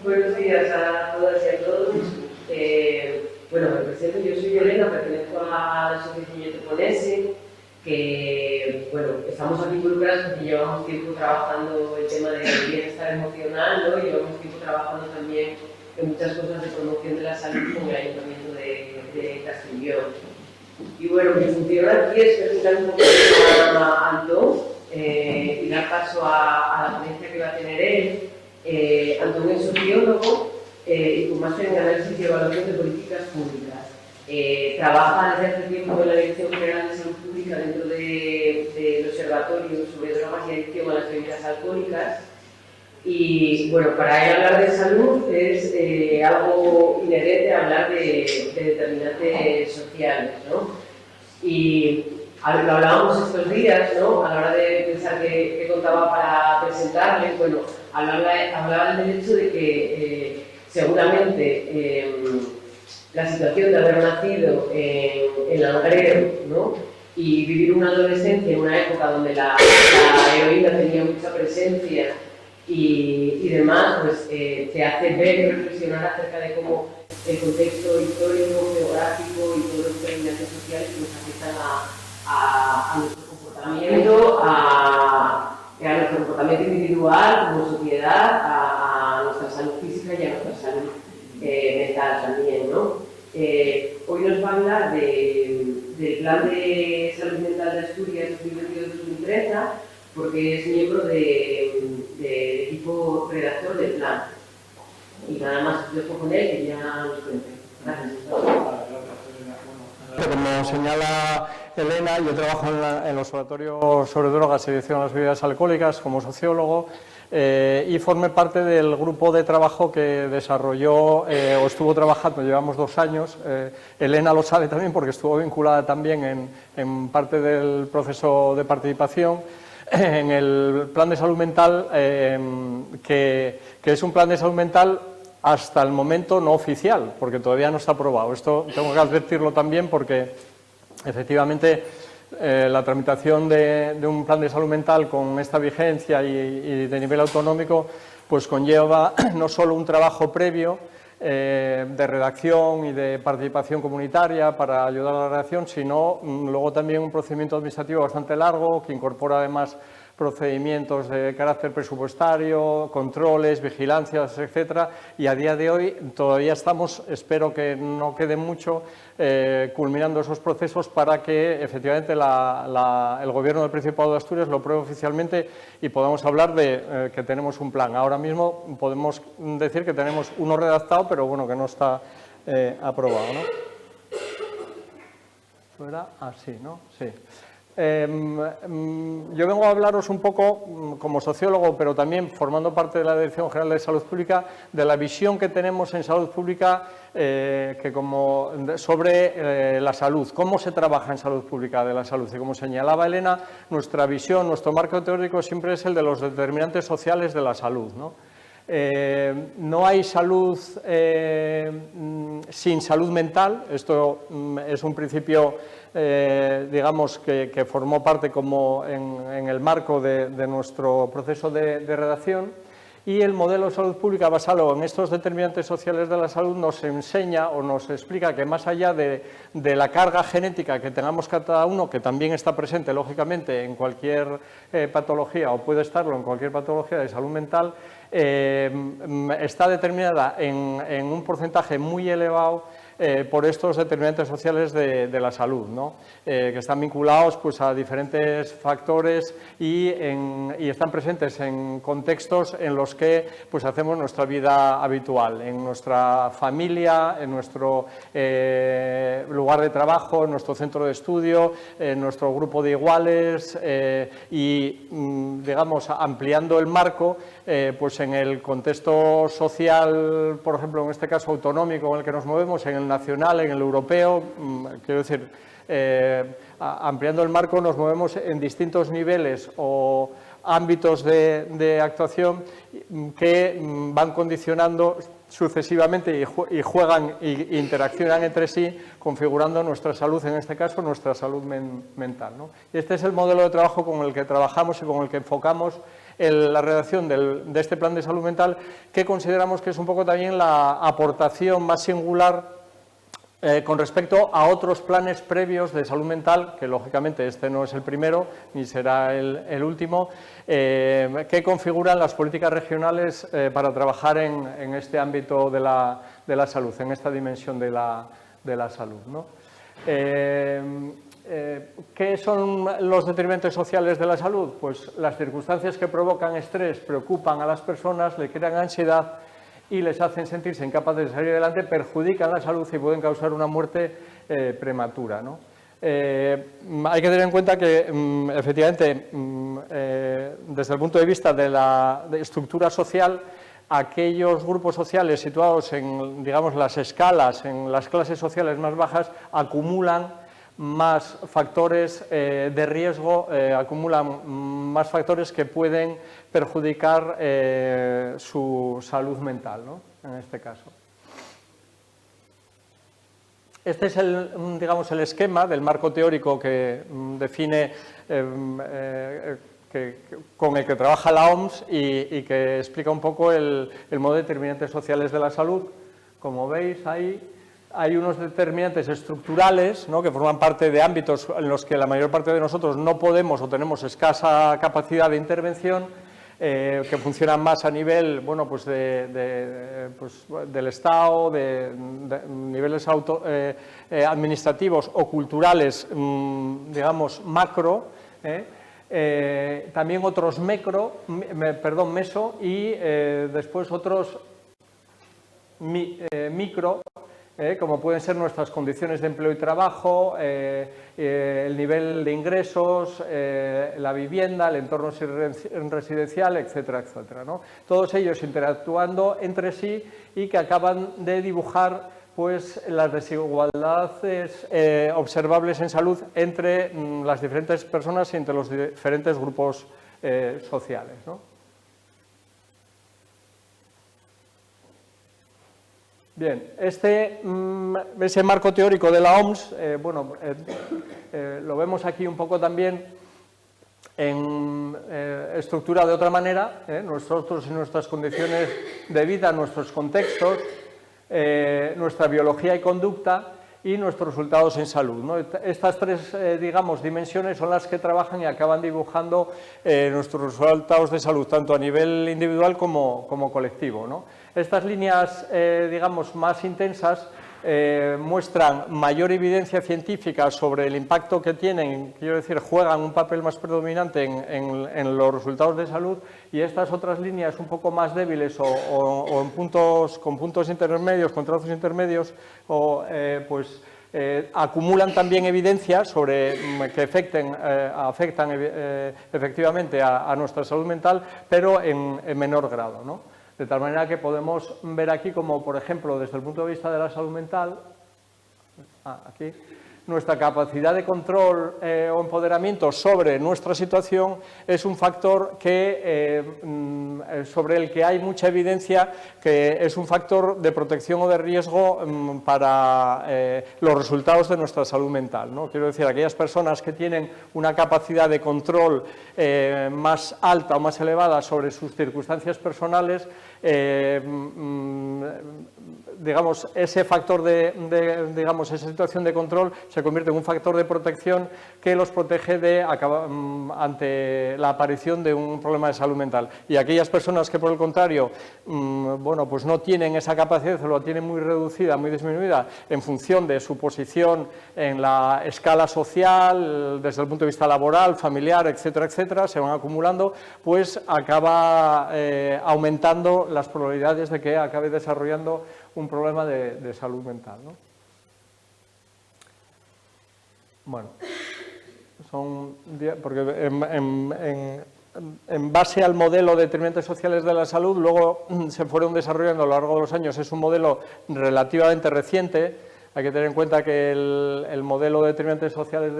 Buenos días a todas y a todos. Bueno, me presento, yo soy Elena, pertenezco a la asociación Yotoponese, que, bueno, estamos aquí involucradas porque llevamos tiempo trabajando el tema del bienestar emocional, ¿no? Llevamos tiempo trabajando también en muchas cosas de promoción de la salud con el Ayuntamiento de Castellón. Y bueno, mi función aquí es presentar un poco a Antón y dar paso a la ponencia que va a tener él. Antón es sociólogo y con máster en análisis y evaluación de políticas públicas. Trabaja desde hace tiempo en la Dirección General de Salud Pública dentro del Observatorio sobre Drogas y Adicción a las Bebidas Alcohólicas. Y bueno, para él hablar de salud es algo inherente a hablar de determinantes sociales, ¿no? Y lo hablábamos estos días, ¿no? A la hora de pensar qué contaba para presentarle, bueno, hablaba del hecho de que seguramente la situación de haber nacido en Langreo, ¿no? Y vivir una adolescencia en una época donde la heroína tenía mucha presencia y demás, pues te hace ver y reflexionar acerca de cómo el contexto histórico, geográfico y todos los determinantes sociales nos afectan a nuestro comportamiento, a nuestro comportamiento individual como sociedad, a nuestra salud física y a nuestra salud mental también, ¿no? Hoy nos va a hablar del Plan de Salud Mental de Asturias 2022-2030, porque es miembro del equipo redactor del plan. Y nada más, dejo con él que ya nos cuente. Gracias. Como señala Elena, yo trabajo en el Observatorio sobre Drogas y Adicción a las Bebidas Alcohólicas como sociólogo y formé parte del grupo de trabajo que desarrolló o estuvo trabajando, llevamos 2 años. Elena lo sabe también porque estuvo vinculada también en parte del proceso de participación en el plan de salud mental, que es un plan de salud mental hasta el momento no oficial, porque todavía no está aprobado. Esto tengo que advertirlo también porque, efectivamente, la tramitación de un plan de salud mental con esta vigencia y de nivel autonómico, pues conlleva no solo un trabajo previo de redacción y de participación comunitaria para ayudar a la redacción, sino luego también un procedimiento administrativo bastante largo que incorpora además procedimientos de carácter presupuestario, controles, vigilancias, etcétera, y a día de hoy todavía estamos, espero que no quede mucho, culminando esos procesos para que efectivamente el Gobierno del Principado de Asturias lo apruebe oficialmente y podamos hablar de que tenemos un plan. Ahora mismo podemos decir que tenemos uno redactado, pero bueno, que no está aprobado, ¿no? ¿Era así, no? Sí. Yo vengo a hablaros un poco como sociólogo, pero también formando parte de la Dirección General de Salud Pública, de la visión que tenemos en salud pública sobre la salud, cómo se trabaja en salud pública de la salud. Y como señalaba Elena, nuestra visión, nuestro marco teórico siempre es el de los determinantes sociales de la salud, ¿no? No hay salud sin salud mental. Esto es un principio, digamos, que formó parte como en el marco de nuestro proceso de redacción. Y el modelo de salud pública basado en estos determinantes sociales de la salud nos enseña o nos explica que más allá de la carga genética que tengamos cada uno, que también está presente lógicamente en cualquier patología o puede estarlo en cualquier patología de salud mental, está determinada en un porcentaje muy elevado por estos determinantes sociales de la salud, ¿no? Que están vinculados pues, a diferentes factores y están presentes en contextos en los que pues, hacemos nuestra vida habitual, en nuestra familia, en nuestro lugar de trabajo, en nuestro centro de estudio, en nuestro grupo de iguales y, digamos, ampliando el marco, pues en el contexto social, por ejemplo, en este caso autonómico en el que nos movemos, en el nacional, en el europeo, quiero decir, ampliando el marco nos movemos en distintos niveles o ámbitos de actuación que van condicionando sucesivamente y juegan e interaccionan entre sí, configurando nuestra salud, en este caso nuestra salud mental, ¿no? Y este es el modelo de trabajo con el que trabajamos y con el que enfocamos la redacción de este plan de salud mental, que consideramos que es un poco también la aportación más singular con respecto a otros planes previos de salud mental, que lógicamente este no es el primero ni será el último, que configuran las políticas regionales para trabajar en este ámbito de la salud, en esta dimensión de la salud, ¿no? ¿Qué son los determinantes sociales de la salud? Pues las circunstancias que provocan estrés, preocupan a las personas, le crean ansiedad y les hacen sentirse incapaces de salir adelante, perjudican la salud y pueden causar una muerte prematura, ¿no? Hay que tener en cuenta que, efectivamente, desde el punto de vista de la estructura social, aquellos grupos sociales situados en, digamos, las escalas, en las clases sociales más bajas, acumulan más factores de riesgo, acumulan más factores que pueden perjudicar su salud mental, ¿no? En este caso. Este es digamos, el esquema del marco teórico que define, con el que trabaja la OMS y que explica un poco el modo de determinantes sociales de la salud. Como veis ahí, hay unos determinantes estructurales, ¿no?, que forman parte de ámbitos en los que la mayor parte de nosotros no podemos o tenemos escasa capacidad de intervención, que funcionan más a nivel, bueno, pues pues del Estado, de niveles administrativos o culturales, digamos, macro, también otros meso y después otros micro, como pueden ser nuestras condiciones de empleo y trabajo, el nivel de ingresos, la vivienda, el entorno residencial, etcétera, etcétera, ¿no? Todos ellos interactuando entre sí y que acaban de dibujar, pues, las desigualdades observables en salud entre las diferentes personas y entre los diferentes grupos sociales, ¿no? Bien, ese marco teórico de la OMS, bueno, lo vemos aquí un poco también estructurado de otra manera, nosotros y nuestras condiciones de vida, nuestros contextos, nuestra biología y conducta y nuestros resultados en salud, ¿no? Estas tres, digamos, dimensiones son las que trabajan y acaban dibujando nuestros resultados de salud, tanto a nivel individual como colectivo, ¿no? Estas líneas, digamos, más intensas muestran mayor evidencia científica sobre el impacto que tienen, quiero decir, juegan un papel más predominante en los resultados de salud, y estas otras líneas un poco más débiles o con puntos intermedios, con trazos intermedios, pues acumulan también evidencia sobre que afectan efectivamente a nuestra salud mental, pero en menor grado, ¿no? De tal manera que podemos ver aquí como, por ejemplo, desde el punto de vista de la salud mental, aquí, nuestra capacidad de control o empoderamiento sobre nuestra situación es un factor sobre el que hay mucha evidencia que es un factor de protección o de riesgo para los resultados de nuestra salud mental, ¿no? Quiero decir, aquellas personas que tienen una capacidad de control más alta o más elevada sobre sus circunstancias personales, digamos, ese factor digamos, esa situación de control se convierte en un factor de protección que los protege ante la aparición de un problema de salud mental. Y aquellas personas que, por el contrario, bueno, pues no tienen esa capacidad o la tienen muy reducida, muy disminuida, en función de su posición en la escala social, desde el punto de vista laboral, familiar, etcétera, etcétera, se van acumulando, pues acaba aumentando las probabilidades de que acabe desarrollando un problema de salud mental, ¿no? Bueno, porque en base al modelo de determinantes sociales de la salud, luego se fueron desarrollando a lo largo de los años. Es un modelo relativamente reciente. Hay que tener en cuenta que el modelo de determinantes sociales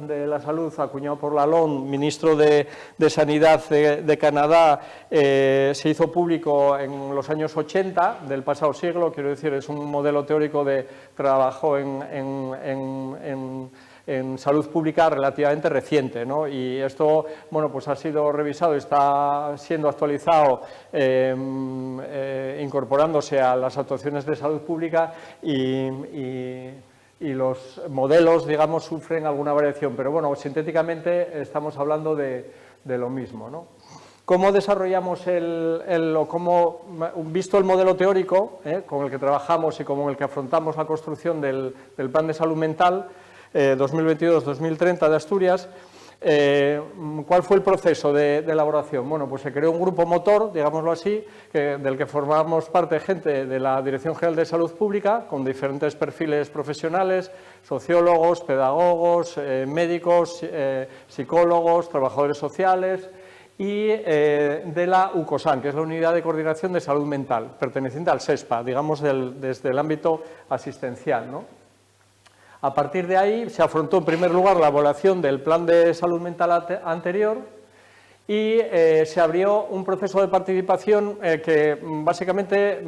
de la salud, acuñado por Lalonde, ministro de Sanidad de Canadá, se hizo público en los años 80 del pasado siglo. Quiero decir, es un modelo teórico de trabajo en en salud pública relativamente reciente, ¿no? Y esto, bueno, pues ha sido revisado y está siendo actualizado, incorporándose a las actuaciones de salud pública y los modelos, digamos, sufren alguna variación, pero bueno, sintéticamente estamos hablando de lo mismo, ¿no? ¿Cómo desarrollamos visto el modelo teórico con el que trabajamos y con el que afrontamos la construcción del Plan de Salud Mental 2022-2030 de Asturias? ¿Cuál fue el proceso de elaboración? Bueno, pues se creó un grupo motor, digámoslo así, del que formamos parte gente de la Dirección General de Salud Pública, con diferentes perfiles profesionales, sociólogos, pedagogos, médicos, psicólogos, trabajadores sociales, y de la UCOSAN, que es la Unidad de Coordinación de Salud Mental, perteneciente al SESPA, digamos desde el ámbito asistencial, ¿no? A partir de ahí se afrontó en primer lugar la evaluación del plan de salud mental anterior y se abrió un proceso de participación que básicamente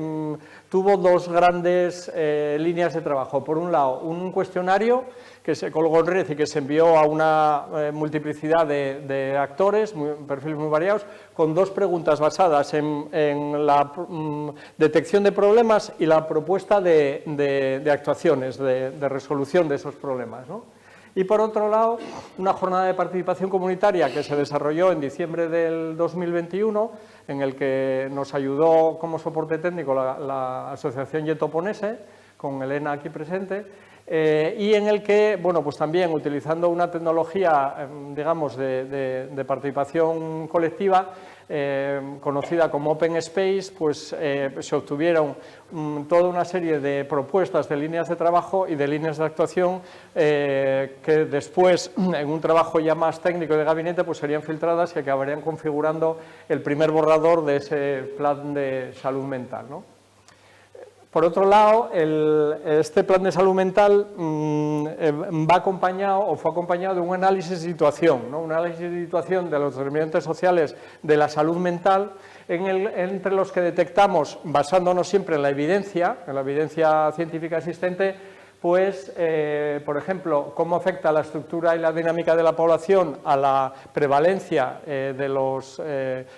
tuvo dos grandes líneas de trabajo. Por un lado, un cuestionario que se colgó en red y que se envió a una multiplicidad de actores, perfiles muy variados, con dos preguntas basadas en la detección de problemas y la propuesta de actuaciones, de resolución de esos problemas, ¿no? Y por otro lado, una jornada de participación comunitaria que se desarrolló en diciembre del 2021, en el que nos ayudó como soporte técnico la Asociación Yetoponese, con Elena aquí presente, y en el que, bueno, pues también utilizando una tecnología, digamos, de participación colectiva, conocida como Open Space, pues se obtuvieron toda una serie de propuestas de líneas de trabajo y de líneas de actuación que después, en un trabajo ya más técnico de gabinete, pues serían filtradas y acabarían configurando el primer borrador de ese plan de salud mental, ¿no? Por otro lado, este plan de salud mental va acompañado o fue acompañado de un análisis de situación, ¿no? Un análisis de situación de los determinantes sociales de la salud mental, entre los que detectamos, basándonos siempre en la evidencia científica existente, pues, por ejemplo, cómo afecta la estructura y la dinámica de la población a la prevalencia de los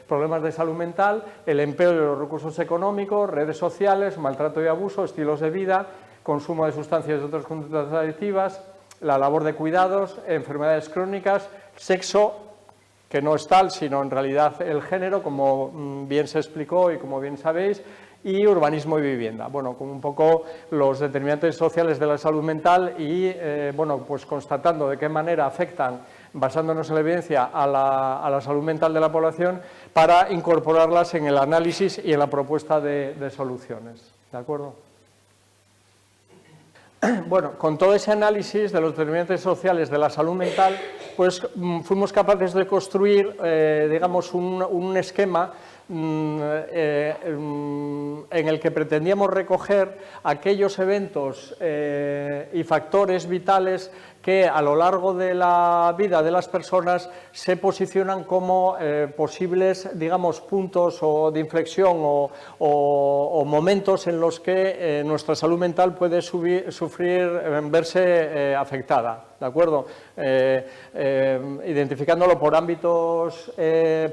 problemas de salud mental, el empleo de los recursos económicos, redes sociales, maltrato y abuso, estilos de vida, consumo de sustancias y otras conductas adictivas, la labor de cuidados, enfermedades crónicas, sexo, que no es tal, sino en realidad el género, como bien se explicó y como bien sabéis, y urbanismo y vivienda. Bueno, con un poco los determinantes sociales de la salud mental y, bueno, pues constatando de qué manera afectan, basándonos en la evidencia, a la salud mental de la población para incorporarlas en el análisis y en la propuesta de soluciones. ¿De acuerdo? Bueno, con todo ese análisis de los determinantes sociales de la salud mental, pues fuimos capaces de construir, digamos, un esquema en el que pretendíamos recoger aquellos eventos y factores vitales que a lo largo de la vida de las personas se posicionan como posibles, digamos, puntos de inflexión o momentos en los que nuestra salud mental puede verse afectada, ¿de acuerdo? Identificándolo por ámbitos,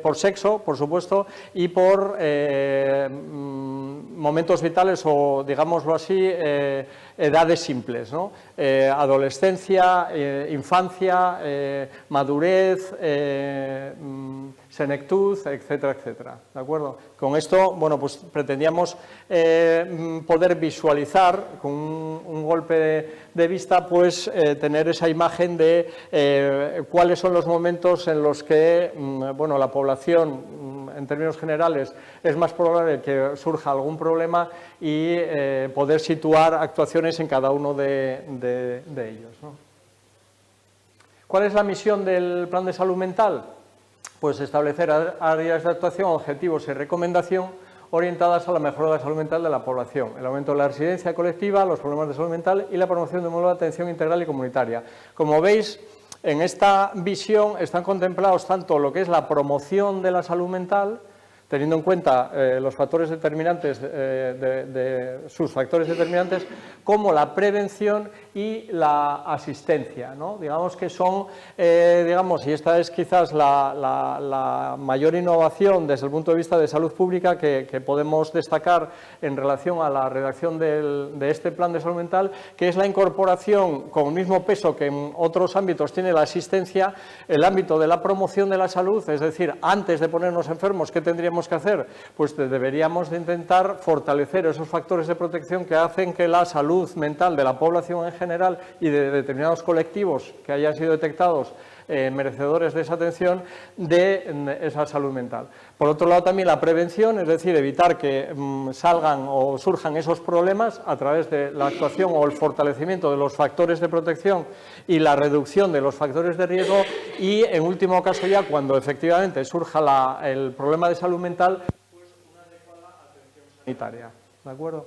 por sexo, por supuesto, y por momentos vitales o, digámoslo así, edades simples, ¿no? Adolescencia, infancia, madurez, senectud, etcétera, etcétera, ¿de acuerdo? Con esto, bueno, pues pretendíamos poder visualizar con un golpe de vista, pues tener esa imagen de cuáles son los momentos en los que, bueno, la población, en términos generales, es más probable que surja algún problema y poder situar actuaciones en cada uno de ellos, ¿no? ¿Cuál es la misión del Plan de Salud Mental? Pues establecer áreas de actuación, objetivos y recomendación orientadas a la mejora de la salud mental de la población, el aumento de la residencia colectiva, los problemas de salud mental y la promoción de un modelo de atención integral y comunitaria. Como veis, en esta visión están contemplados tanto lo que es la promoción de la salud mental, teniendo en cuenta los factores determinantes, sus factores determinantes, como la prevención y la asistencia, ¿no? Digamos que son, y esta es quizás la mayor innovación desde el punto de vista de salud pública que podemos destacar en relación a la redacción de este plan de salud mental, que es la incorporación, con el mismo peso que en otros ámbitos tiene la asistencia, el ámbito de la promoción de la salud, es decir, antes de ponernos enfermos, ¿qué tendríamos que hacer? Pues deberíamos de intentar fortalecer esos factores de protección que hacen que la salud mental de la población en general y de determinados colectivos que hayan sido detectados merecedores de esa atención, de esa salud mental. Por otro lado, también la prevención, es decir, evitar que salgan o surjan esos problemas a través de la actuación o el fortalecimiento de los factores de protección y la reducción de los factores de riesgo y, en último caso ya, cuando efectivamente surja el problema de salud mental, pues una adecuada atención sanitaria. ¿De acuerdo?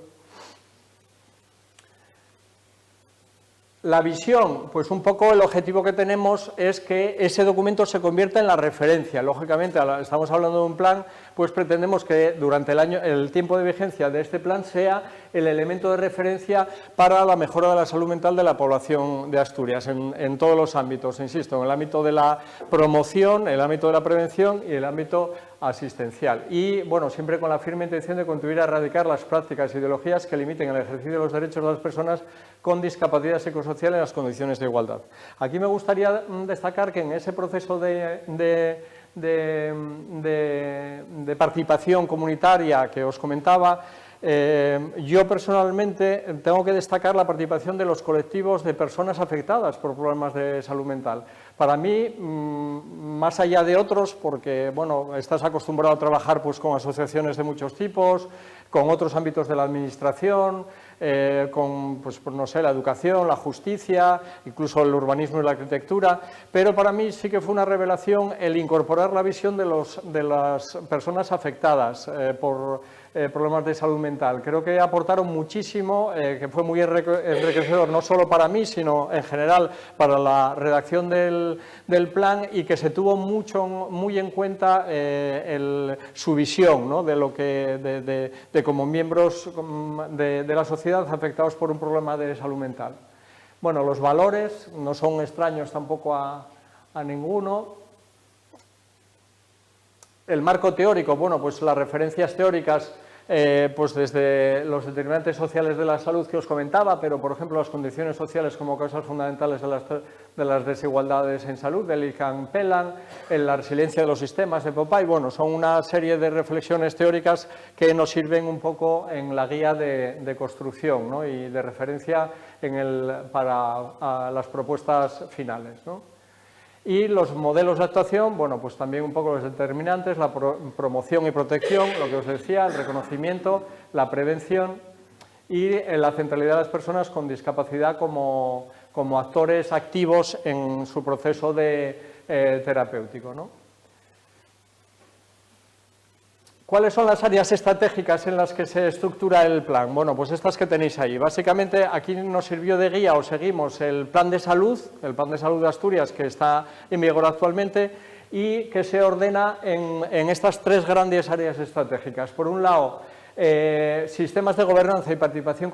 La visión, pues un poco el objetivo que tenemos es que ese documento se convierta en la referencia. Lógicamente, estamos hablando de un plan, pues pretendemos que durante el tiempo de vigencia de este plan sea el elemento de referencia para la mejora de la salud mental de la población de Asturias, en todos los ámbitos, insisto, en el ámbito de la promoción, el ámbito de la prevención y el ámbito asistencial. Y, bueno, siempre con la firme intención de contribuir a erradicar las prácticas e ideologías que limiten el ejercicio de los derechos de las personas con discapacidad psicosocial en las condiciones de igualdad. Aquí me gustaría destacar que en ese proceso de participación comunitaria que os comentaba, yo personalmente tengo que destacar la participación de los colectivos de personas afectadas por problemas de salud mental. Para mí, más allá de otros, porque bueno, estás acostumbrado a trabajar pues, con asociaciones de muchos tipos, con otros ámbitos de la administración, con pues, no sé, la educación, la justicia, incluso el urbanismo y la arquitectura, pero para mí sí que fue una revelación el incorporar la visión de las personas afectadas por problemas de salud mental. Creo que aportaron muchísimo, que fue muy enriquecedor, no solo para mí, sino en general para la redacción del plan, y que se tuvo muy en cuenta su visión, ¿no? De lo que de como miembros de la sociedad afectados por un problema de salud mental. Bueno, los valores no son extraños tampoco a ninguno. El marco teórico, bueno, pues las referencias teóricas, pues desde los determinantes sociales de la salud que os comentaba, pero por ejemplo las condiciones sociales como causas fundamentales de las desigualdades en salud, del ICANN-PELAN, la resiliencia de los sistemas de Popay, bueno, son una serie de reflexiones teóricas que nos sirven un poco en la guía de construcción, ¿no? Y de referencia para las propuestas finales, ¿no? Y los modelos de actuación, bueno, pues también un poco los determinantes, la promoción y protección, lo que os decía, el reconocimiento, la prevención y la centralidad de las personas con discapacidad como actores activos en su proceso terapéutico, ¿no? ¿Cuáles son las áreas estratégicas en las que se estructura el plan? Bueno, pues estas que tenéis ahí. Básicamente, aquí nos sirvió de guía o seguimos el plan de salud de Asturias, que está en vigor actualmente y que se ordena en estas tres grandes áreas estratégicas. Por un lado, sistemas de gobernanza y participación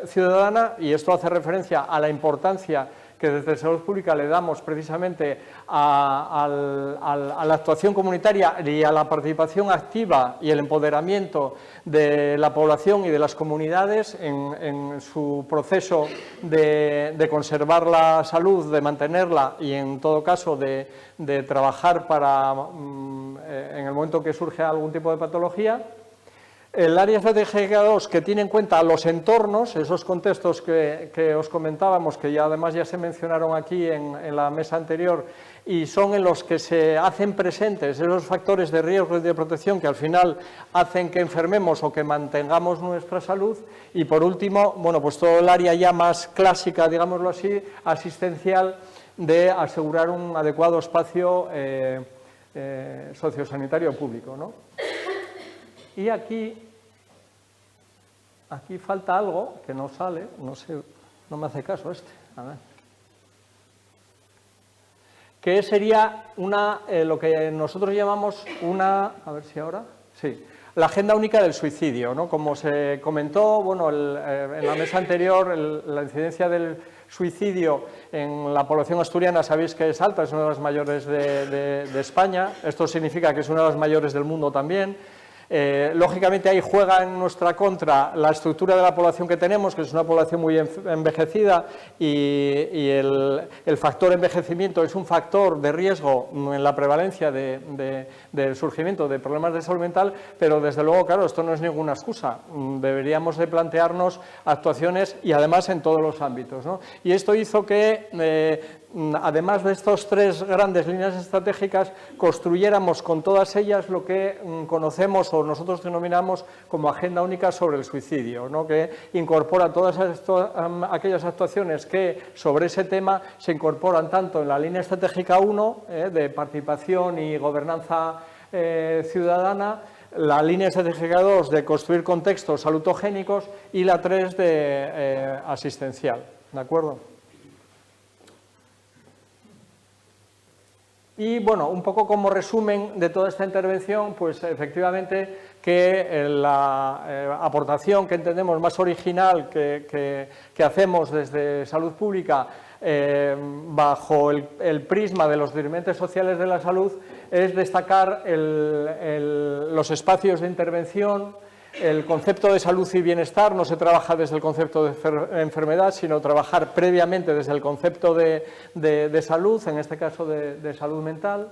ciudadana, y esto hace referencia a la importancia que desde Salud Pública le damos precisamente a la actuación comunitaria y a la participación activa y el empoderamiento de la población y de las comunidades en su proceso de conservar la salud, de mantenerla y en todo caso de trabajar para, en el momento que surge algún tipo de patología. El área estratégica 2, que tiene en cuenta los entornos, esos contextos que os comentábamos, que ya además ya se mencionaron aquí en la mesa anterior, y son en los que se hacen presentes esos factores de riesgo y de protección que al final hacen que enfermemos o que mantengamos nuestra salud. Y por último, bueno, pues todo el área ya más clásica, digámoslo así, asistencial, de asegurar un adecuado espacio sociosanitario público, ¿no? Y aquí falta algo que no sale, no sé, no me hace caso este, a ver. que sería lo que nosotros llamamos a ver si ahora, sí, la Agenda Única del Suicidio, ¿no? Como se comentó, bueno, en la mesa anterior, la incidencia del suicidio en la población asturiana sabéis que es alta, es una de las mayores de España, esto significa que es una de las mayores del mundo también. Lógicamente ahí juega en nuestra contra la estructura de la población que tenemos, que es una población muy envejecida y el factor envejecimiento es un factor de riesgo en la prevalencia del surgimiento de problemas de salud mental, pero desde luego, claro, esto no es ninguna excusa. Deberíamos de plantearnos actuaciones y además en todos los ámbitos, ¿no? Y esto hizo que además de estas tres grandes líneas estratégicas, construyéramos con todas ellas lo que conocemos o nosotros denominamos como Agenda Única sobre el Suicidio, ¿no? Que incorpora todas aquellas actuaciones que sobre ese tema se incorporan tanto en la línea estratégica 1 de participación y gobernanza ciudadana, la línea estratégica 2 de construir contextos salutogénicos y la 3 de asistencial, ¿de acuerdo? Y bueno, un poco como resumen de toda esta intervención, pues efectivamente que la aportación que entendemos más original que hacemos desde Salud Pública bajo el prisma de los determinantes sociales de la salud es destacar los espacios de intervención. El concepto de salud y bienestar no se trabaja desde el concepto de enfermedad, sino trabajar previamente desde el concepto de salud, en este caso de salud mental,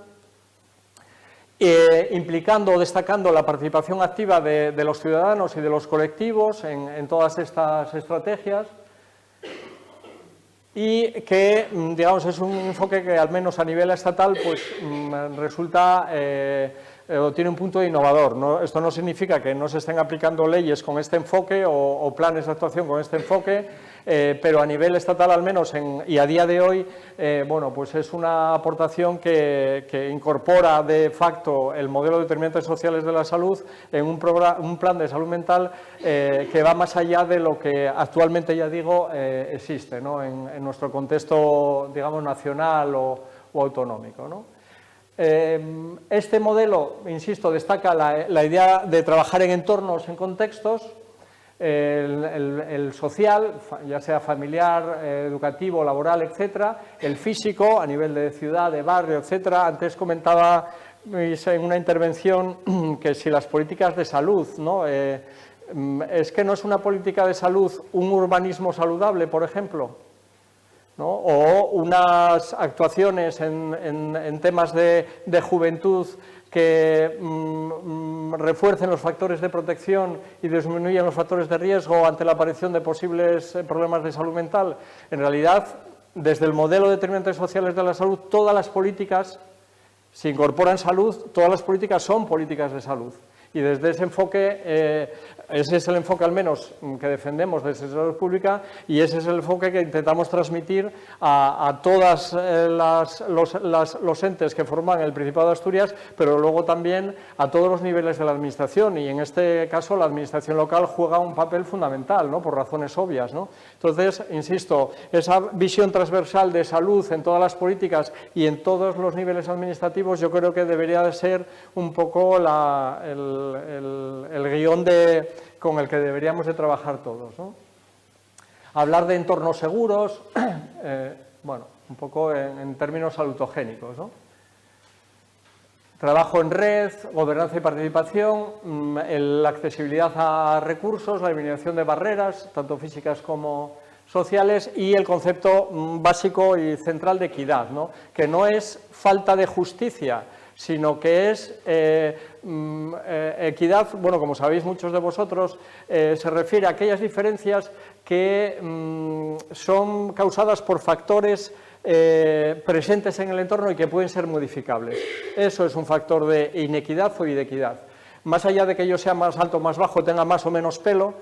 implicando o destacando la participación activa de los ciudadanos y de los colectivos en todas estas estrategias y que, digamos, es un enfoque que al menos a nivel estatal pues resulta tiene un punto innovador, ¿no? Esto no significa que no se estén aplicando leyes con este enfoque o planes de actuación con este enfoque, pero a nivel estatal al menos y a día de hoy, bueno, pues es una aportación que incorpora de facto el modelo de determinantes sociales de la salud en un plan de salud mental que va más allá de lo que actualmente, ya digo, existe, ¿no? en nuestro contexto, digamos, nacional o autonómico, ¿no? Este modelo, insisto, destaca la idea de trabajar en entornos, en contextos, el social, ya sea familiar, educativo, laboral, etcétera, el físico, a nivel de ciudad, de barrio, etcétera. Antes comentaba en una intervención que si las políticas de salud, ¿no? Es que no es una política de salud un urbanismo saludable, por ejemplo, ¿no? O unas actuaciones en temas de juventud que refuercen los factores de protección y disminuyan los factores de riesgo ante la aparición de posibles problemas de salud mental. En realidad, desde el modelo de determinantes sociales de la salud, todas las políticas se incorporan salud, todas las políticas son políticas de salud. Y desde ese enfoque, ese es el enfoque al menos que defendemos desde Salud Pública y ese es el enfoque que intentamos transmitir a todos los entes que forman el Principado de Asturias, pero luego también a todos los niveles de la Administración y en este caso la Administración local juega un papel fundamental, ¿no? Por razones obvias, ¿no? Entonces, insisto, esa visión transversal de salud en todas las políticas y en todos los niveles administrativos yo creo que debería de ser un poco el guión con el que deberíamos de trabajar todos, ¿no? Hablar de entornos seguros, bueno, un poco en términos salutogénicos, ¿no? Trabajo en red, gobernanza y participación, la accesibilidad a recursos, la eliminación de barreras, tanto físicas como sociales, y el concepto básico y central de equidad, ¿no? Que no es falta de justicia, sino que es equidad, bueno, como sabéis muchos de vosotros, se refiere a aquellas diferencias que son causadas por factores presentes en el entorno y que pueden ser modificables. Eso es un factor de inequidad o de equidad. Más allá de que yo sea más alto o más bajo, tenga más o menos pelo,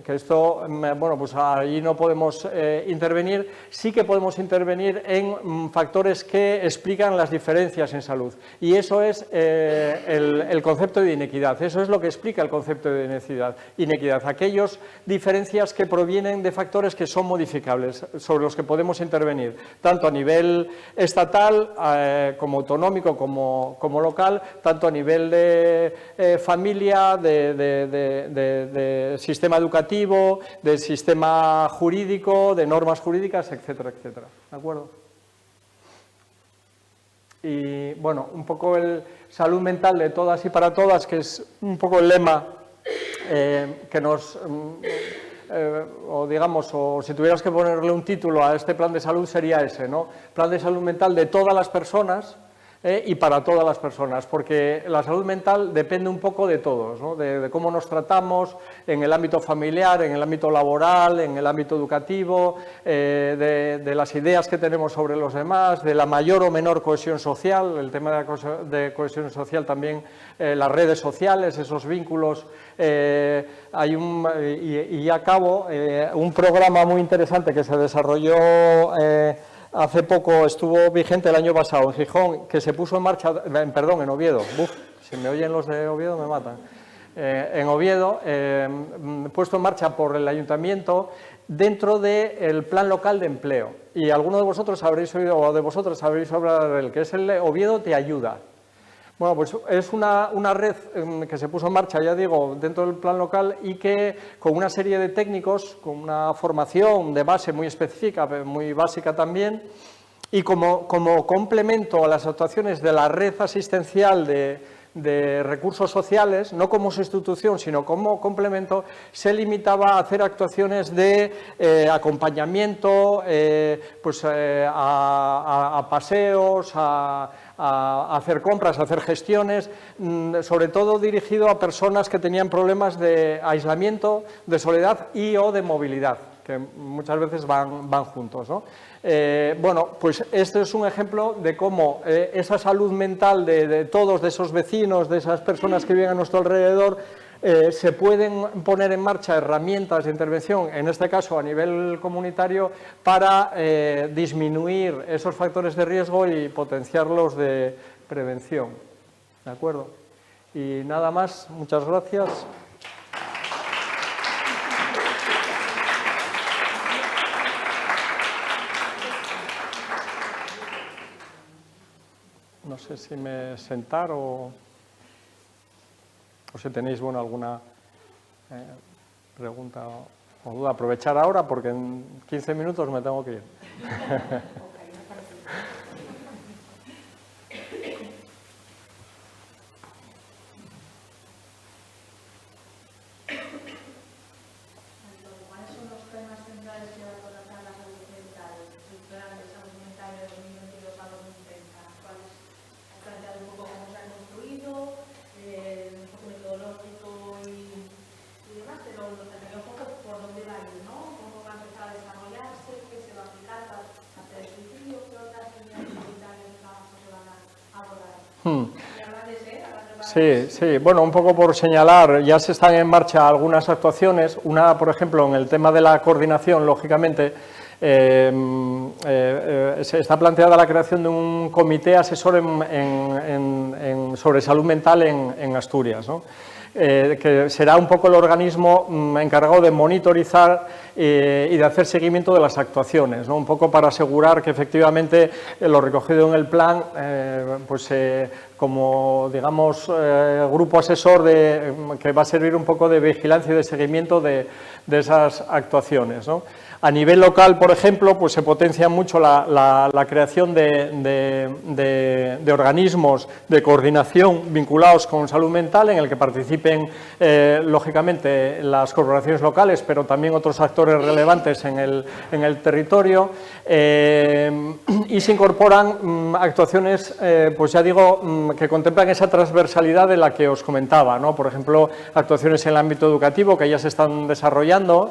que esto, bueno, pues ahí no podemos intervenir. Sí que podemos intervenir en factores que explican las diferencias en salud, y eso es el concepto de inequidad. Eso es lo que explica el concepto de inequidad, aquellas diferencias que provienen de factores que son modificables, sobre los que podemos intervenir, tanto a nivel estatal como autonómico como local, tanto a nivel de familia, de sistema educativo, del sistema jurídico, de normas jurídicas, etcétera, etcétera. ¿De acuerdo? Y bueno, un poco el salud mental de todas y para todas, que es un poco el lema que nos... o digamos, o si tuvieras que ponerle un título a este plan de salud sería ese, ¿no? Plan de salud mental de todas las personas y para todas las personas, porque la salud mental depende un poco de todos, ¿no? De cómo nos tratamos en el ámbito familiar, en el ámbito laboral, en el ámbito educativo, de las ideas que tenemos sobre los demás, de la mayor o menor cohesión social, el tema de cohesión social también, las redes sociales, esos vínculos. Hay y acabo un programa muy interesante que se desarrolló hace poco, estuvo vigente el año pasado en Gijón, que se puso en marcha, perdón, en Oviedo. Uf, si me oyen los de Oviedo me matan. En Oviedo, puesto en marcha por el ayuntamiento dentro del plan local de empleo. Y alguno de vosotros habréis oído, o de vosotros habréis hablar de él, que es el Oviedo Te Ayuda. Bueno, pues es una red que se puso en marcha, ya digo, dentro del plan local, y que con una serie de técnicos, con una formación de base muy específica, muy básica también, y como complemento a las actuaciones de la red asistencial de recursos sociales, no como sustitución, sino como complemento, se limitaba a hacer actuaciones de acompañamiento, pues a paseos, a hacer compras, a hacer gestiones, sobre todo dirigido a personas que tenían problemas de aislamiento, de soledad y o de movilidad, que muchas veces van juntos, ¿no? Bueno, pues este es un ejemplo de cómo esa salud mental de todos, de esos vecinos, de esas personas que viven a nuestro alrededor, se pueden poner en marcha herramientas de intervención, en este caso a nivel comunitario, para disminuir esos factores de riesgo y potenciarlos de prevención. ¿De acuerdo? Y nada más, muchas gracias. No sé si me sentar o si tenéis, bueno, alguna pregunta o duda. Aprovechar ahora porque en 15 minutos me tengo que ir. Sí, bueno, un poco por señalar, ya se están en marcha algunas actuaciones, una, por ejemplo, en el tema de la coordinación, lógicamente, se está planteada la creación de un comité asesor sobre salud mental en Asturias, ¿no? Que será un poco el organismo encargado de monitorizar y de hacer seguimiento de las actuaciones, ¿no? Un poco para asegurar que efectivamente lo recogido en el plan, pues como digamos grupo asesor que va a servir un poco de vigilancia y de seguimiento de esas actuaciones, ¿no? A nivel local, por ejemplo, pues se potencia mucho la creación de organismos de coordinación vinculados con salud mental, en el que participen, lógicamente, las corporaciones locales, pero también otros actores relevantes en el territorio, y se incorporan actuaciones, pues ya digo, que contemplan esa transversalidad de la que os comentaba, ¿no? Por ejemplo, actuaciones en el ámbito educativo que ya se están desarrollando.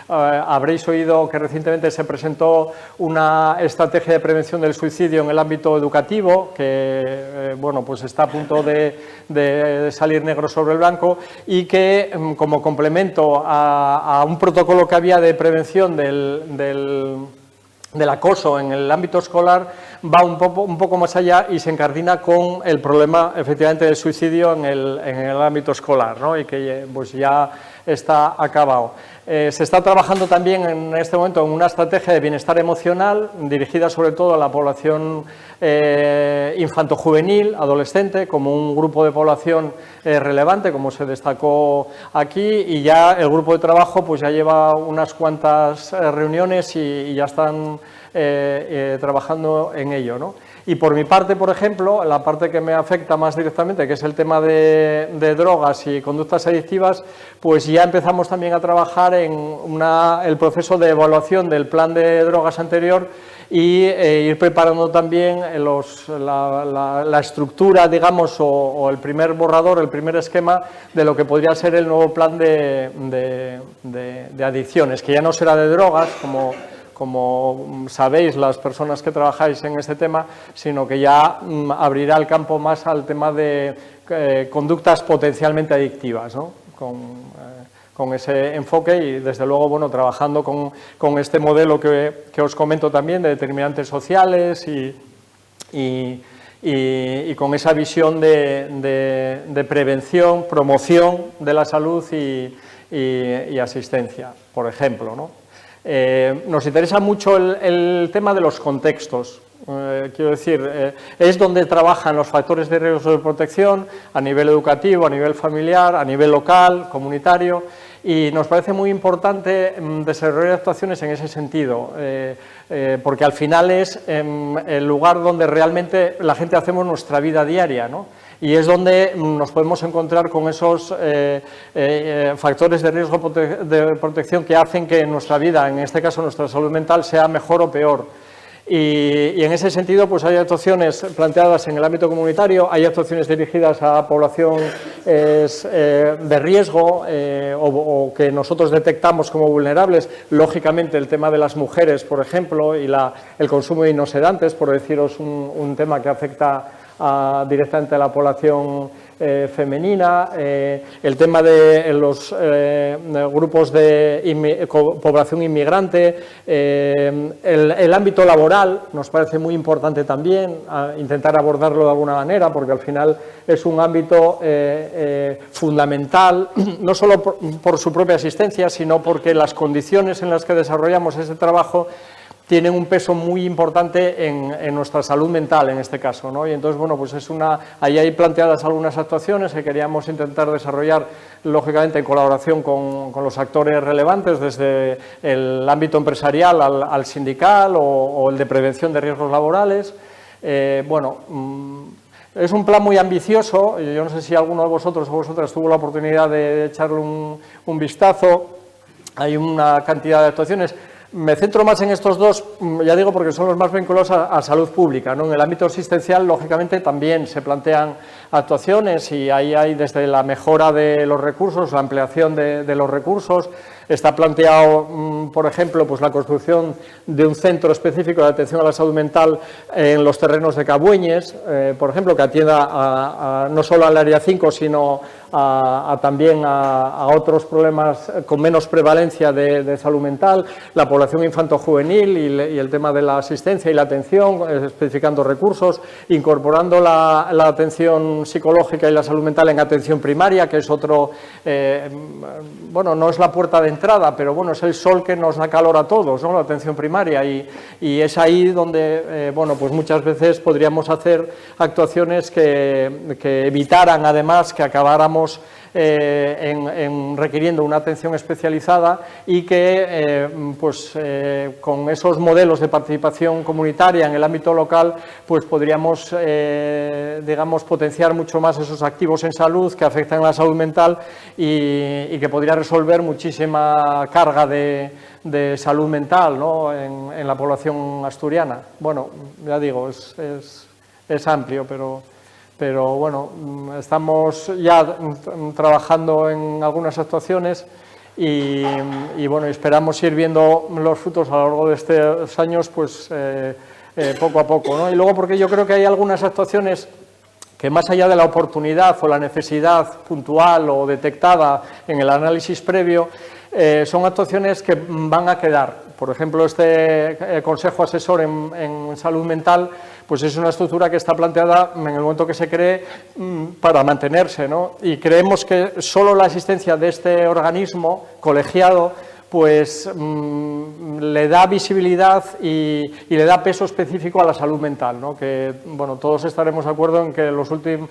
Habréis oído que recientemente se presentó una estrategia de prevención del suicidio en el ámbito educativo que bueno, pues está a punto de salir negro sobre el blanco y que, como complemento a un protocolo que había de prevención del acoso en el ámbito escolar, va un poco más allá y se encardina con el problema, efectivamente, del suicidio en el ámbito escolar, ¿no? Y que pues ya está acabado. Se está trabajando también en este momento en una estrategia de bienestar emocional dirigida sobre todo a la población infanto-juvenil, adolescente, como un grupo de población relevante, como se destacó aquí, y ya el grupo de trabajo pues ya lleva unas cuantas reuniones y ya están trabajando en ello, ¿no? Y por mi parte, por ejemplo, la parte que me afecta más directamente, que es el tema de drogas y conductas adictivas, pues ya empezamos también a trabajar en el proceso de evaluación del plan de drogas anterior y ir preparando también la estructura, digamos, o el primer borrador, el primer esquema de lo que podría ser el nuevo plan de adicciones, que ya no será de drogas, como sabéis las personas que trabajáis en este tema, sino que ya abrirá el campo más al tema de conductas potencialmente adictivas, ¿no? Con ese enfoque y, desde luego, bueno, trabajando con este modelo que os comento también de determinantes sociales y con esa visión de prevención, promoción de la salud y asistencia, por ejemplo, ¿no? Nos interesa mucho el tema de los contextos. Quiero decir, es donde trabajan los factores de riesgo de protección a nivel educativo, a nivel familiar, a nivel local, comunitario, y nos parece muy importante desarrollar actuaciones en ese sentido, porque al final es el lugar donde realmente la gente hacemos nuestra vida diaria, ¿no? Y es donde nos podemos encontrar con esos factores de riesgo de protección que hacen que nuestra vida, en este caso nuestra salud mental, sea mejor o peor. Y en ese sentido, pues hay actuaciones planteadas en el ámbito comunitario, hay actuaciones dirigidas a población de riesgo o que nosotros detectamos como vulnerables. Lógicamente, el tema de las mujeres, por ejemplo, y el consumo de inosedantes, por deciros un tema que afecta directamente a la población femenina, el tema de los grupos de población inmigrante, el ámbito laboral nos parece muy importante también, intentar abordarlo de alguna manera, porque al final es un ámbito fundamental, no solo por su propia existencia, sino porque las condiciones en las que desarrollamos ese trabajo tienen un peso muy importante en nuestra salud mental, en este caso, ¿no? Y entonces, bueno, pues ahí hay planteadas algunas actuaciones que queríamos intentar desarrollar, lógicamente, en colaboración con los actores relevantes, desde el ámbito empresarial al sindical o el de prevención de riesgos laborales. Bueno, es un plan muy ambicioso, yo no sé si alguno de vosotros o vosotras tuvo la oportunidad de echarle un vistazo, hay una cantidad de actuaciones. Me centro más en estos dos, ya digo, porque son los más vinculados a salud pública, ¿no? En el ámbito asistencial, lógicamente, también se plantean actuaciones y ahí hay desde la mejora de los recursos, la ampliación de los recursos. Está planteado, por ejemplo, pues la construcción de un centro específico de atención a la salud mental en los terrenos de Cabueñes, por ejemplo, que atienda no solo al área 5, sino también a otros problemas con menos prevalencia de salud mental, la población infanto-juvenil y el tema de la asistencia y la atención, especificando recursos, incorporando la atención psicológica y la salud mental en atención primaria, que es otro, bueno, no es la puerta de entrada, pero bueno, es el sol que nos da calor a todos, ¿no? La atención primaria, y es ahí donde, bueno, pues muchas veces podríamos hacer actuaciones que evitaran, además, que acabáramos requiriendo una atención especializada y que, pues, con esos modelos de participación comunitaria en el ámbito local, pues podríamos, digamos, potenciar mucho más esos activos en salud que afectan a la salud mental y que podría resolver muchísima carga de salud mental, ¿no? en la población asturiana. Bueno, ya digo, es amplio, pero pero bueno, estamos ya trabajando en algunas actuaciones y bueno, esperamos ir viendo los frutos a lo largo de estos años, pues poco a poco, ¿no? Y luego porque yo creo que hay algunas actuaciones que más allá de la oportunidad o la necesidad puntual o detectada en el análisis previo, son actuaciones que van a quedar. Por ejemplo, este Consejo Asesor en Salud Mental, pues es una estructura que está planteada en el momento que se cree para mantenerse, ¿no? Y creemos que solo la existencia de este organismo colegiado pues le da visibilidad y le da peso específico a la salud mental, ¿no? Que, bueno, todos estaremos de acuerdo en que los últimos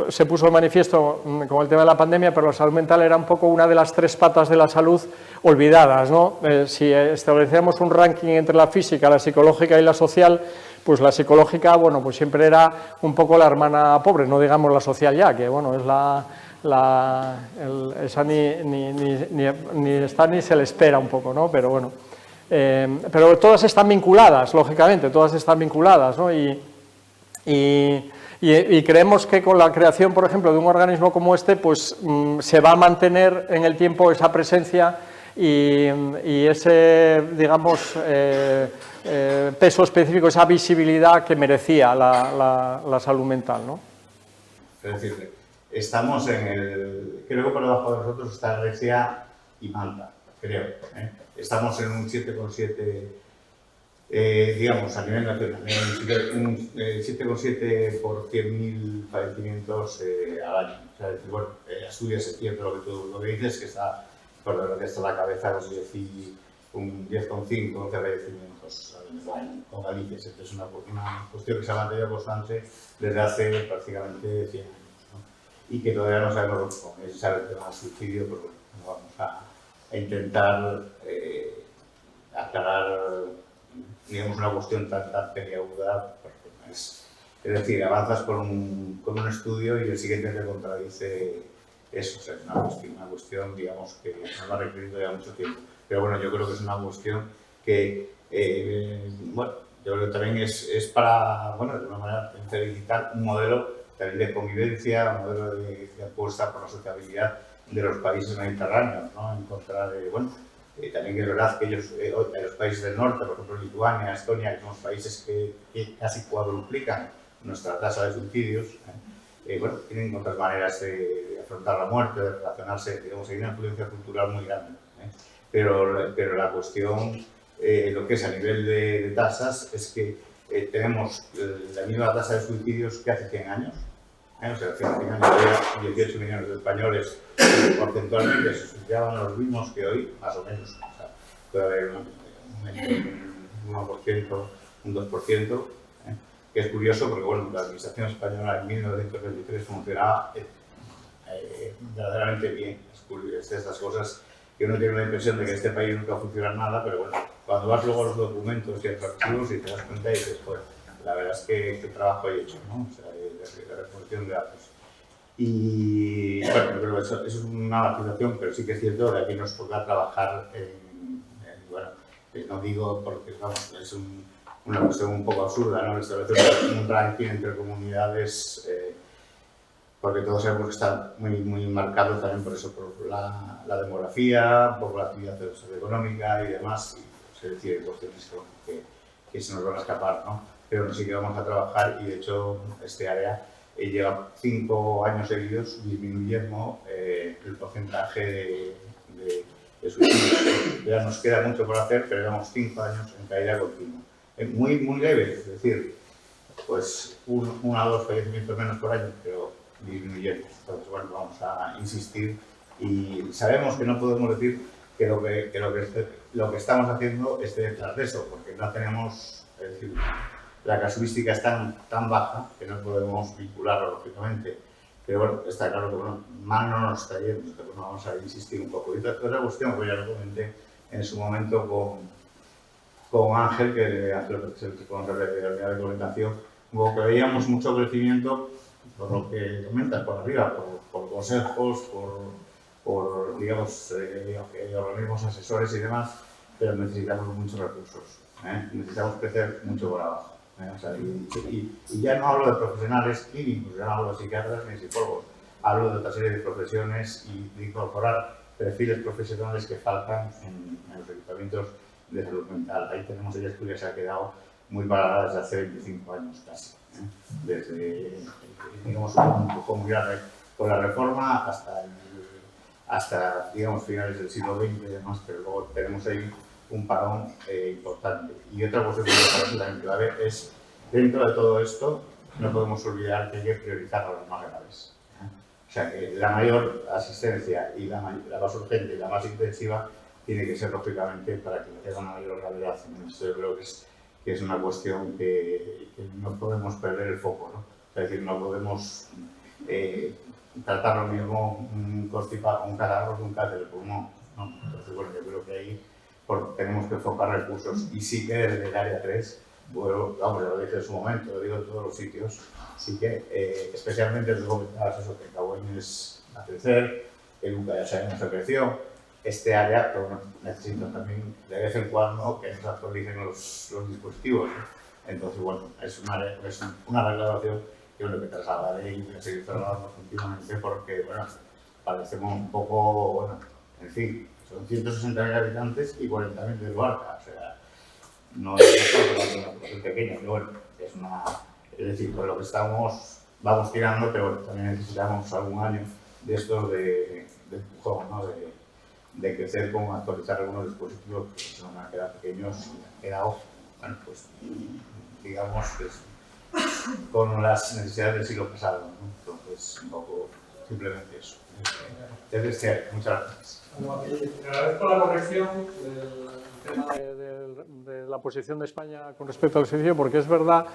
se puso de manifiesto con el tema de la pandemia, pero la salud mental era un poco una de las tres patas de la salud olvidadas, ¿no? Si establecíamos un ranking entre la física, la psicológica y la social, pues la psicológica, bueno, pues siempre era un poco la hermana pobre, no digamos la social ya, que bueno, es esa ni está ni se le espera un poco, ¿no? Pero bueno, pero todas están vinculadas, lógicamente, todas están vinculadas, ¿no? Y creemos que con la creación, por ejemplo, de un organismo como este, pues se va a mantener en el tiempo esa presencia y ese, digamos, peso específico, esa visibilidad que merecía la salud mental, ¿no? Es decir, estamos creo que por debajo de nosotros está Grecia y Malta, creo. Estamos en un 7,7, digamos, a nivel nacional, un 7,7 por 100.000 fallecimientos al año. O sea, decir, bueno, Asturias es cierto lo que dices, que está, por lo que está a la cabeza, no sé decir, un 10,5, 11 fallecimientos al año con Galicia. Esto es una cuestión que se ha mantenido constante desde hace prácticamente 100 años. Y que todavía no sabemos cómo es el tema del suicidio, pero bueno, vamos a intentar aclarar, digamos, una cuestión tan peliaguda. Es decir, avanzas con un estudio y el siguiente te contradice eso. O sea, es una cuestión, digamos, que nos ha requerido ya mucho tiempo. Pero bueno, yo creo que es una cuestión que, bueno, yo creo que también es para, bueno, de alguna manera, felicitar un modelo también de convivencia, un modelo de apuesta por la sociabilidad de los países mediterráneos, ¿no? En contra de, bueno, también es verdad que ellos, los países del norte, por ejemplo Lituania, Estonia, que son países que casi cuadruplican nuestra tasa de suicidios, bueno, tienen otras maneras de afrontar la muerte, de relacionarse, digamos, hay una influencia cultural muy grande. Pero la cuestión, lo que es a nivel de tasas, es que tenemos la misma tasa de suicidios que hace 100 años. O sea, hace 100 años había 18 millones de españoles porcentualmente se suicidaban los mismos que hoy, más o menos. O sea, puede haber un 1%, un 2%, que es curioso porque bueno, la administración española en 1923 funcionaba verdaderamente bien. Es curioso, estas cosas que uno tiene la impresión de que en este país nunca funciona nada, pero bueno, cuando vas luego a los documentos y a los archivos y te das cuenta y dices, pues, la verdad es que qué trabajo he hecho, ¿no? O sea, de recolección de datos. Y bueno, pero eso es una vacilación, pero sí que es cierto que aquí nos toca trabajar bueno, no digo porque vamos, es una cuestión un poco absurda, ¿no? Establecer un ranking entre comunidades, porque todos sabemos que está muy marcado también por eso, por la demografía, por la actividad socioeconómica y demás, y, es decir, hay cuestiones que se nos van a escapar, ¿no? Pero sí que vamos a trabajar y de hecho este área lleva 5 años seguidos disminuyendo el porcentaje de suicidios. Ya nos queda mucho por hacer, pero llevamos 5 años en caída continua. Muy leve, es decir, pues 1 o 2 fallecimientos menos por año, pero disminuyendo. Entonces, bueno, vamos a insistir y sabemos que no podemos decir que lo que estamos haciendo esté detrás de eso, porque no tenemos, es decir, la casuística es tan baja que no podemos vincularlo lógicamente. Pero bueno, está claro que bueno, mal no nos está yendo, pero bueno, vamos a insistir un poco. Y otra cuestión que ya lo comenté en su momento con Ángel, que es el responsable de la unidad de comunicación, como que veíamos mucho crecimiento, por lo que comentas, por arriba, por consejos, por digamos, organismos asesores y demás, pero necesitamos muchos recursos. Necesitamos crecer mucho por abajo. O sea, y ya no hablo de profesionales clínicos, ya no hablo de psiquiatras ni psicólogos, hablo de otra serie de profesiones y de incorporar perfiles profesionales que faltan en los equipamientos de salud mental. Ahí tenemos el estudio que se ha quedado muy parada desde hace 25 años casi, desde, digamos, con la reforma hasta digamos, finales del siglo XX y demás, pero luego tenemos ahí un parón importante. Y otra cuestión que me parece también clave es, dentro de todo esto, no podemos olvidar que hay que priorizar a los más graves. O sea, que la mayor asistencia y la más urgente y la más intensiva tiene que ser, lógicamente, para que tenga una mayor gravedad. Esto yo creo que es una cuestión que no podemos perder el foco, ¿no? Es decir, no podemos tratar lo mismo un catarro que un cáncer de pulmón, ¿no? Entonces, bueno, yo creo que ahí tenemos que enfocar recursos, y sí que desde el área 3, bueno, vamos, ya lo dije en su momento, lo digo en todos los sitios, sí que especialmente los comentabas eso, que Cabuén es a crecer, que nunca ya sabemos que creció, este área, pero bueno, necesita también de vez en cuando que nos actualicen los dispositivos, ¿no? Entonces, bueno, es una reclamación que bueno, que trasladaré y voy a seguir trasladando continuamente porque, bueno, parecemos un poco, bueno, en fin, son 160.000 habitantes y 40.000 de Luarca, o sea, no es una población pequeña, pero bueno, es decir, con lo que vamos tirando, pero bueno, también necesitamos algún año de estos de empujón, ¿no? De crecer con actualizar algunos dispositivos que se van a quedar pequeños y han quedado, bueno, pues, digamos, con las necesidades del siglo pasado, ¿no? Entonces, un poco, simplemente eso. Muchas gracias. Te agradezco la corrección del tema de la posición de España con respecto al suicidio, porque es verdad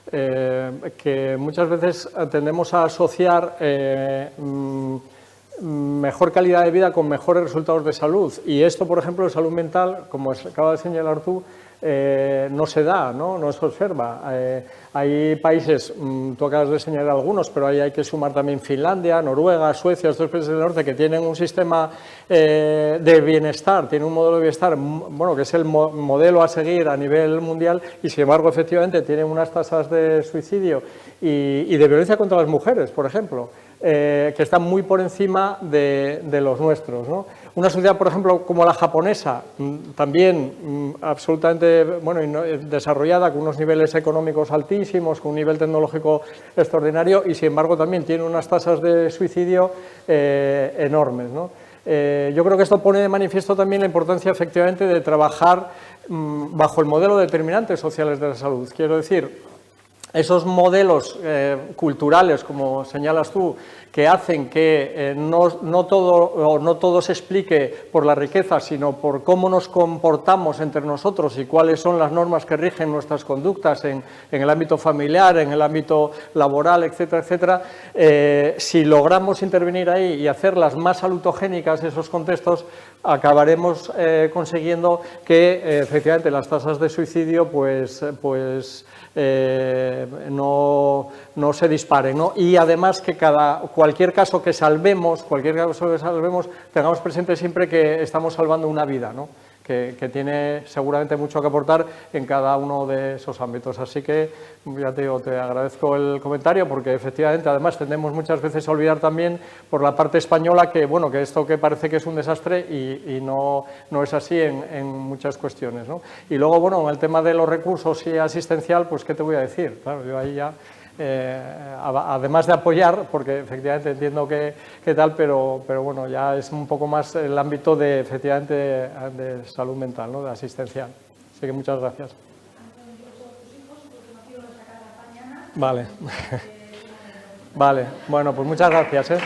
que muchas veces tendemos a asociar mejor calidad de vida con mejores resultados de salud, y esto, por ejemplo, de salud mental, como acaba de señalar tú, no se da, no se observa. Hay países, tú acabas de señalar algunos, pero ahí hay que sumar también Finlandia, Noruega, Suecia, estos países del norte que tienen un sistema de bienestar, tienen un modelo de bienestar, bueno, que es el modelo a seguir a nivel mundial, y sin embargo, efectivamente, tienen unas tasas de suicidio y de violencia contra las mujeres, por ejemplo, que están muy por encima de los nuestros, ¿no? Una sociedad, por ejemplo, como la japonesa, también absolutamente desarrollada, con unos niveles económicos altísimos, con un nivel tecnológico extraordinario, y sin embargo también tiene unas tasas de suicidio enormes, ¿no? Yo creo que esto pone de manifiesto también la importancia, efectivamente, de trabajar bajo el modelo de determinantes sociales de la salud. Quiero decir, esos modelos culturales, como señalas tú, que hacen que no todo se explique por la riqueza, sino por cómo nos comportamos entre nosotros y cuáles son las normas que rigen nuestras conductas en el ámbito familiar, en el ámbito laboral, etcétera, etcétera. Si logramos intervenir ahí y hacerlas más salutogénicas esos contextos, acabaremos consiguiendo que efectivamente las tasas de suicidio no se disparen, ¿no? Y además que cualquier caso que salvemos, tengamos presente siempre que estamos salvando una vida, ¿no? Que tiene seguramente mucho que aportar en cada uno de esos ámbitos. Así que, ya te digo, te agradezco el comentario, porque efectivamente, además, tendemos muchas veces a olvidar también por la parte española que, bueno, que esto que parece que es un desastre y no es así en muchas cuestiones, ¿no? Y luego, bueno, en el tema de los recursos y asistencial, pues, ¿qué te voy a decir? Claro, yo ahí ya... además de apoyar, porque efectivamente entiendo que tal, pero bueno, ya es un poco más el ámbito de, efectivamente, de salud mental, ¿no? De asistencial. Así que muchas gracias. Vale. Vale, bueno, pues muchas gracias, ¿eh?